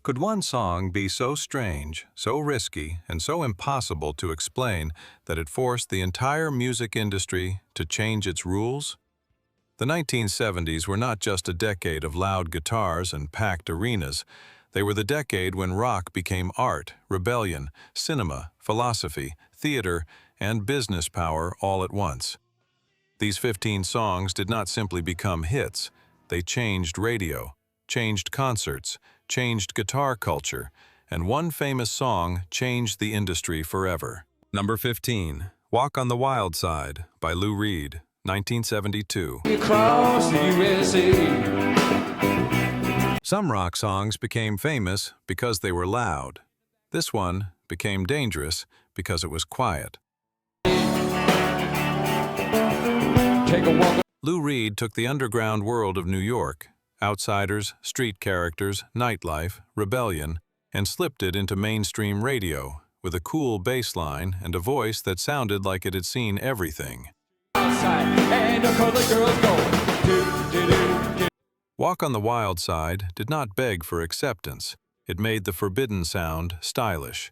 Could one song be so strange, so risky, and so impossible to explain that it forced the entire music industry to change its rules? The 1970s were not just a decade of loud guitars and packed arenas. They were the decade when rock became art, rebellion, cinema, philosophy, theater, and business power all at once. These 15 songs did not simply become hits. They changed radio, changed concerts, changed guitar culture, and one famous song changed the industry forever. Number 15, Walk on the Wild Side by Lou Reed, 1972. Across the USA. Some rock songs became famous because they were loud. This one became dangerous because it was quiet. Take a walk. Lou Reed took the underground world of New York, outsiders, street characters, nightlife, rebellion, and slipped it into mainstream radio with a cool bass line and a voice that sounded like it had seen everything. And the girls go. Walk on the Wild Side did not beg for acceptance. It made the forbidden sound stylish.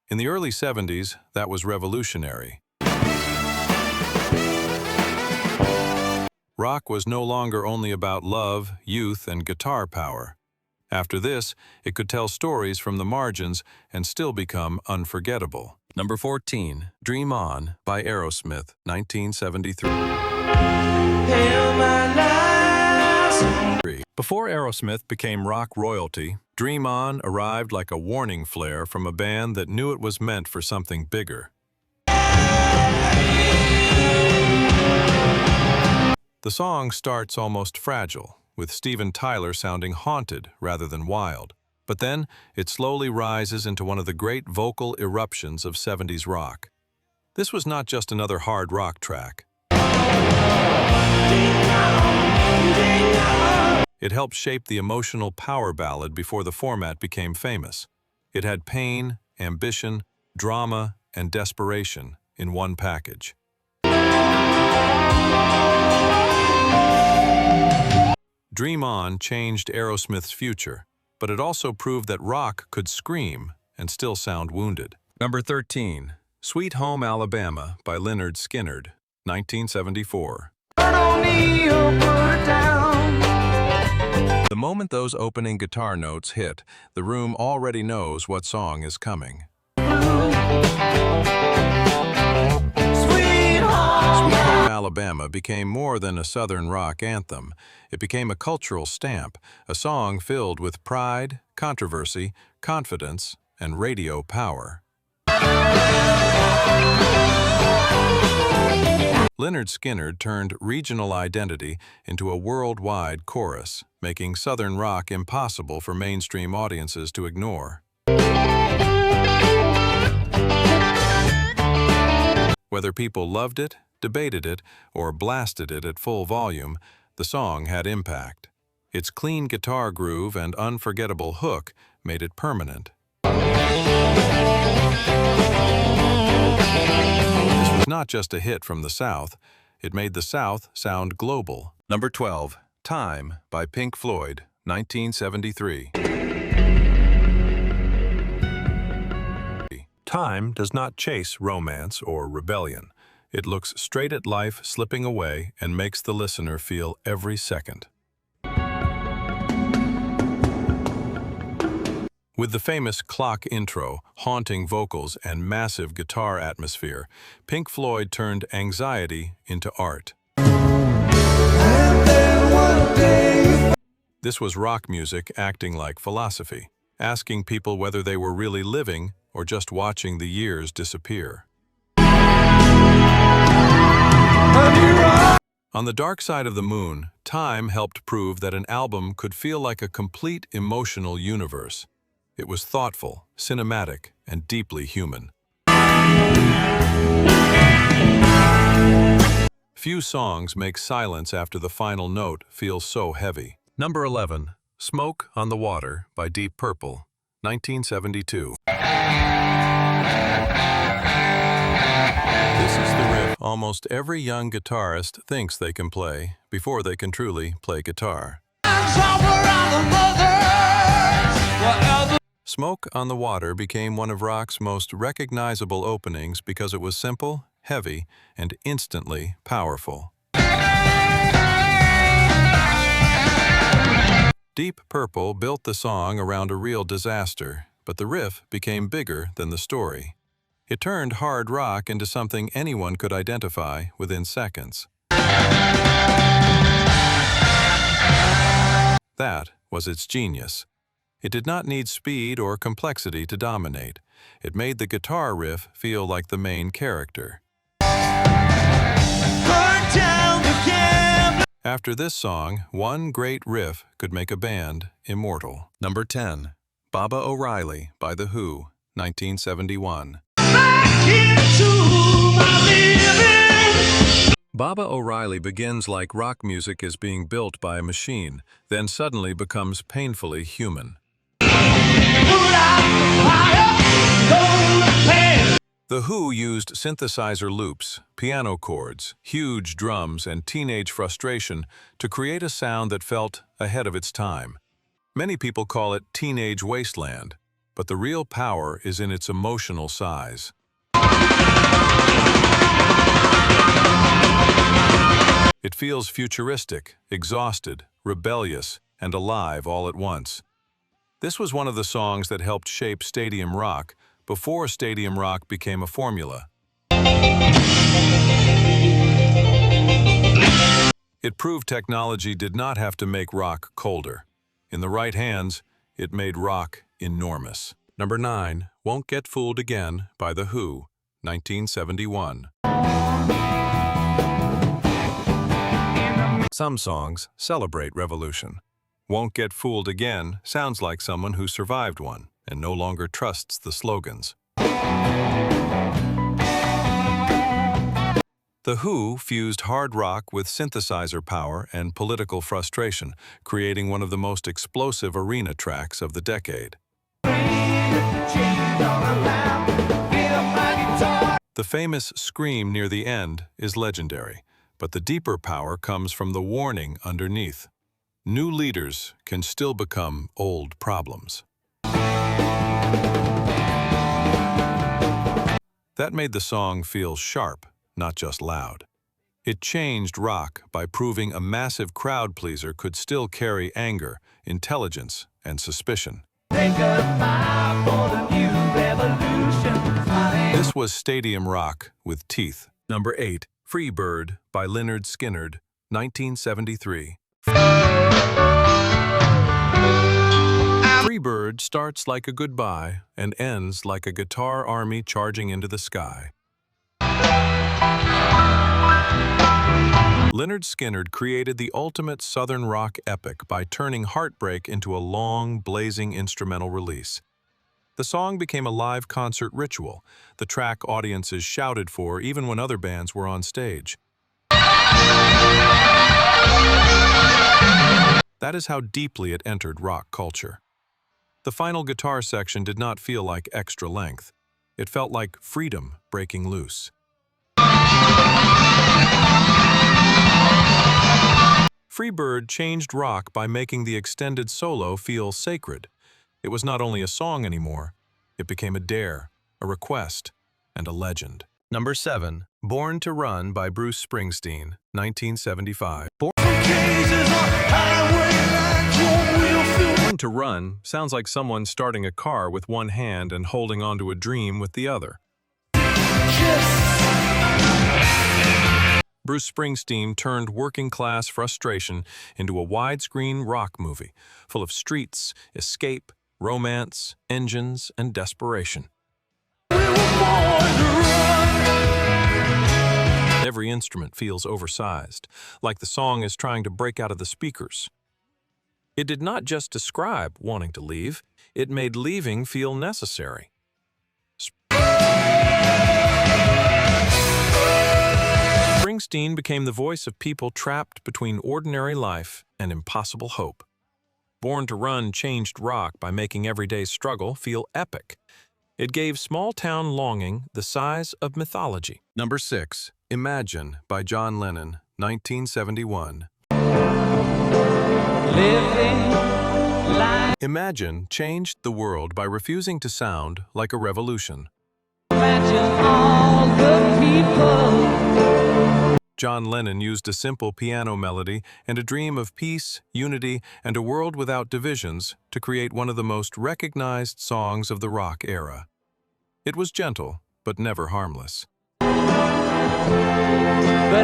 In the early 70s, that was revolutionary. Rock was no longer only about love, youth, and guitar power. After this, it could tell stories from the margins and still become unforgettable. Number 14, Dream On by Aerosmith, 1973. Before Aerosmith became rock royalty, Dream On arrived like a warning flare from a band that knew it was meant for something bigger. The song starts almost fragile, with Steven Tyler sounding haunted rather than wild. But then, it slowly rises into one of the great vocal eruptions of 70s rock. This was not just another hard rock track. It helped shape the emotional power ballad before the format became famous. It had pain, ambition, drama, and desperation in one package. Dream On changed Aerosmith's future, but it also proved that rock could scream and still sound wounded. Number 13, Sweet Home Alabama by Lynyrd Skynyrd, 1974. The moment those opening guitar notes hit, the room already knows what song is coming. Sweet Home Alabama became more than a Southern rock anthem. It became a cultural stamp, a song filled with pride, controversy, confidence, and radio power. Lynyrd Skynyrd turned regional identity into a worldwide chorus, making Southern rock impossible for mainstream audiences to ignore. Whether people loved it, debated it, or blasted it at full volume, the song had impact. Its clean guitar groove and unforgettable hook made it permanent. This was not just a hit from the South, it made the South sound global. Number 12, Time by Pink Floyd, 1973. Time does not chase romance or rebellion. It looks straight at life slipping away and makes the listener feel every second. With the famous clock intro, haunting vocals, and massive guitar atmosphere, Pink Floyd turned anxiety into art. This was rock music acting like philosophy, asking people whether they were really living or just watching the years disappear. On the Dark Side of the Moon, Time helped prove that an album could feel like a complete emotional universe. It was thoughtful, cinematic, and deeply human. Few songs make silence after the final note feel so heavy. Number 11, Smoke on the Water by Deep Purple, 1972. This is the riff almost every young guitarist thinks they can play before they can truly play guitar. Smoke on the Water became one of rock's most recognizable openings because it was simple, heavy, and instantly powerful. Deep Purple built the song around a real disaster, but the riff became bigger than the story. It turned hard rock into something anyone could identify within seconds. That was its genius. It did not need speed or complexity to dominate. It made the guitar riff feel like the main character. After this song, one great riff could make a band immortal. Number 10, Baba O'Riley by The Who, 1971. Baba O'Riley begins like rock music is being built by a machine, then suddenly becomes painfully human. The Who used synthesizer loops, piano chords, huge drums, and teenage frustration to create a sound that felt ahead of its time. Many people call it teenage wasteland, but the real power is in its emotional size. It feels futuristic, exhausted, rebellious, and alive all at once. This was one of the songs that helped shape stadium rock before stadium rock became a formula. It proved technology did not have to make rock colder. In the right hands, it made rock enormous. Number 9, Won't Get Fooled Again by The Who, 1971. Some songs celebrate revolution. Won't Get Fooled Again sounds like someone who survived one and no longer trusts the slogans. The Who fused hard rock with synthesizer power and political frustration, creating one of the most explosive arena tracks of the decade. The famous scream near the end is legendary, but the deeper power comes from the warning underneath. New leaders can still become old problems. That made the song feel sharp, not just loud. It changed rock by proving a massive crowd pleaser could still carry anger, intelligence, and suspicion. This was stadium rock with teeth. Number 8, Free Bird by Lynyrd Skynyrd, 1973. Free Bird starts like a goodbye and ends like a guitar army charging into the sky. Lynyrd Skynyrd created the ultimate Southern rock epic by turning Heartbreak into a long, blazing instrumental release. The song became a live concert ritual, the track audiences shouted for even when other bands were on stage. That is how deeply it entered rock culture. The final guitar section did not feel like extra length. It felt like freedom breaking loose. Free Bird changed rock by making the extended solo feel sacred. It was not only a song anymore, it became a dare, a request, and a legend. Number 7, Born to Run by Bruce Springsteen, 1975. Born to Run sounds like someone starting a car with one hand and holding onto a dream with the other. Bruce Springsteen turned working-class frustration into a widescreen rock movie, full of streets, escape, romance, engines, and desperation. Every instrument feels oversized, like the song is trying to break out of the speakers. It did not just describe wanting to leave, it made leaving feel necessary. Springsteen became the voice of people trapped between ordinary life and impossible hope. Born to Run changed rock by making everyday struggle feel epic. It gave small-town longing the size of mythology. Number 6, Imagine by John Lennon, 1971. Living Imagine changed the world by refusing to sound like a revolution. Imagine all the people. John Lennon used a simple piano melody and a dream of peace, unity, and a world without divisions to create one of the most recognized songs of the rock era. It was gentle, but never harmless. But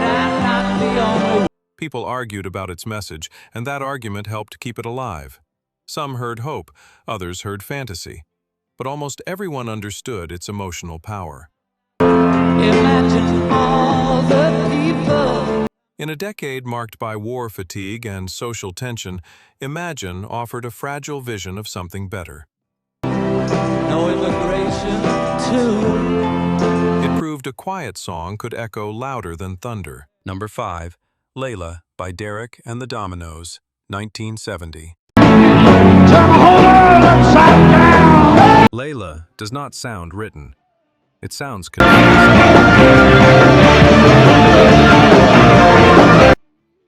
I'm not the only. People argued about its message, and that argument helped keep it alive. Some heard hope, others heard fantasy. But almost everyone understood its emotional power. Imagine all the people. In a decade marked by war fatigue and social tension, Imagine offered a fragile vision of something better. No immigration, too. It proved a quiet song could echo louder than thunder. Number 5, Layla by Derek and the Dominoes, 1970. Layla does not sound written. It sounds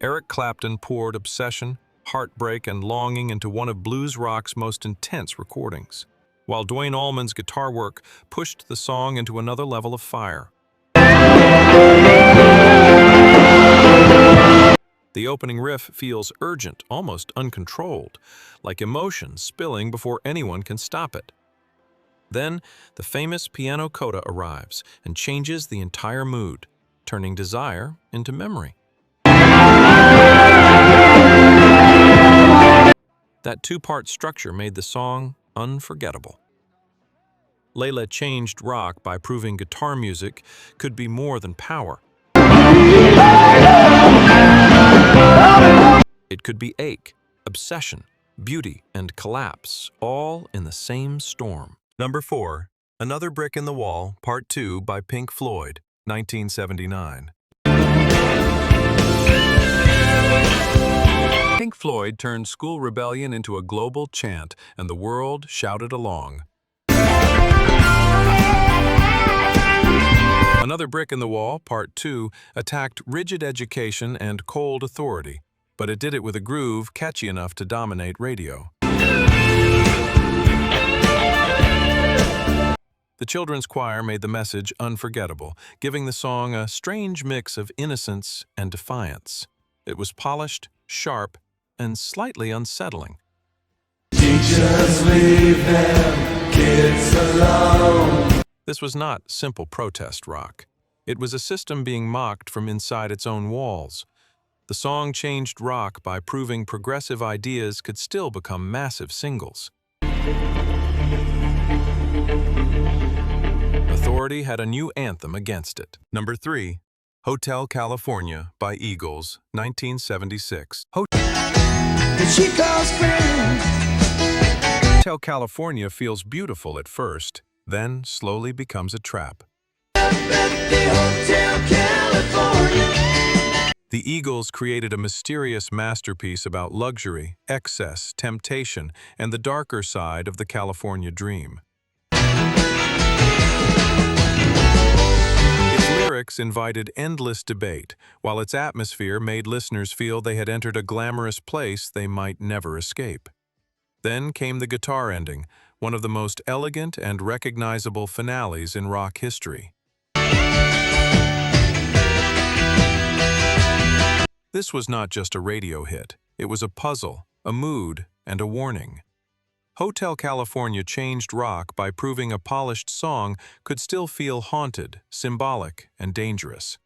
Eric Clapton poured obsession, heartbreak, and longing into one of blues rock's most intense recordings, while Duane Allman's guitar work pushed the song into another level of fire. The opening riff feels urgent, almost uncontrolled, like emotion spilling before anyone can stop it. Then, the famous piano coda arrives and changes the entire mood, turning desire into memory. That two-part structure made the song unforgettable. Layla changed rock by proving guitar music could be more than power. It could be ache, obsession, beauty, and collapse, all in the same storm. Number 4, Another Brick in the Wall, Part 2 by Pink Floyd, 1979. Pink Floyd turned school rebellion into a global chant, and the world shouted along. Another Brick in the Wall, Part 2, attacked rigid education and cold authority, but it did it with a groove catchy enough to dominate radio. The children's choir made the message unforgettable, giving the song a strange mix of innocence and defiance. It was polished, sharp, and slightly unsettling. Teachers leave them kids alone. This was not simple protest rock. It was a system being mocked from inside its own walls. The song changed rock by proving progressive ideas could still become massive singles. Authority had a new anthem against it. Number 3, Hotel California by Eagles, 1976. Hotel California feels beautiful at first, then slowly becomes a trap. The Eagles created a mysterious masterpiece about luxury, excess, temptation, and the darker side of the California dream. Its lyrics invited endless debate, while its atmosphere made listeners feel they had entered a glamorous place they might never escape. Then came the guitar ending, one of the most elegant and recognizable finales in rock history. This was not just a radio hit. It was a puzzle, a mood, and a warning. Hotel California changed rock by proving a polished song could still feel haunted, symbolic, and dangerous.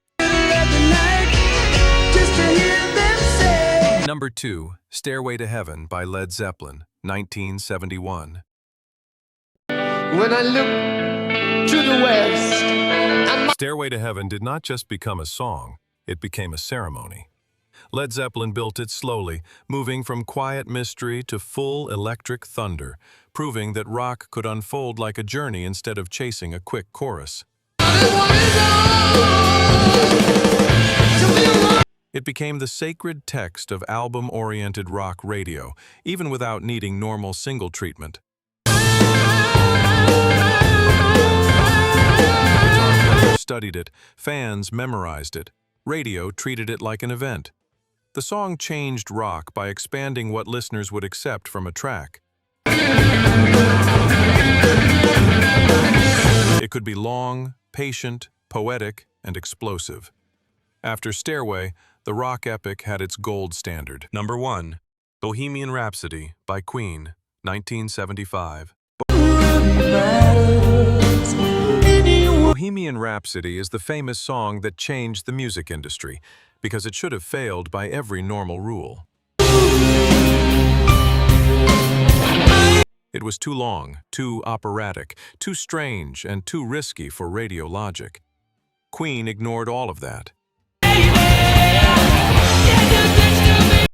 Number 2, Stairway to Heaven by Led Zeppelin, 1971. When I look to the west, Stairway to Heaven did not just become a song, it became a ceremony. Led Zeppelin built it slowly, moving from quiet mystery to full electric thunder, proving that rock could unfold like a journey instead of chasing a quick chorus. It became the sacred text of album-oriented rock radio, even without needing normal single treatment. Guitar players studied it, fans memorized it, radio treated it like an event. The song changed rock by expanding what listeners would accept from a track. It could be long, patient, poetic, and explosive. After Stairway, the rock epic had its gold standard. Number 1. Bohemian Rhapsody by Queen, 1975. Bohemian Rhapsody is the famous song that changed the music industry because it should have failed by every normal rule. It was too long, too operatic, too strange, and too risky for radio logic. Queen ignored all of that.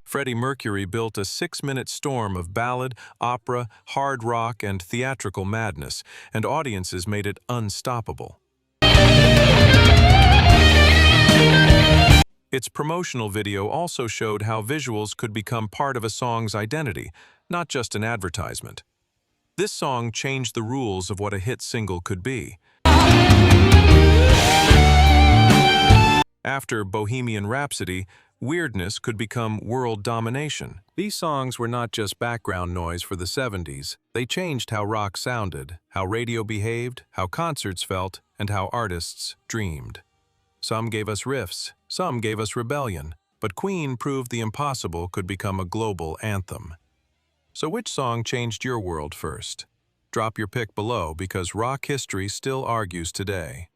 Freddie Mercury built a 6-minute storm of ballad, opera, hard rock, and theatrical madness, and audiences made it unstoppable. Its promotional video also showed how visuals could become part of a song's identity, not just an advertisement. This song changed the rules of what a hit single could be. After Bohemian Rhapsody, weirdness could become world domination. These songs were not just background noise for the 70s. They changed how rock sounded, how radio behaved, how concerts felt, and how artists dreamed. Some gave us riffs, some gave us rebellion, but Queen proved the impossible could become a global anthem. So which song changed your world first? Drop your pick below because rock history still argues today.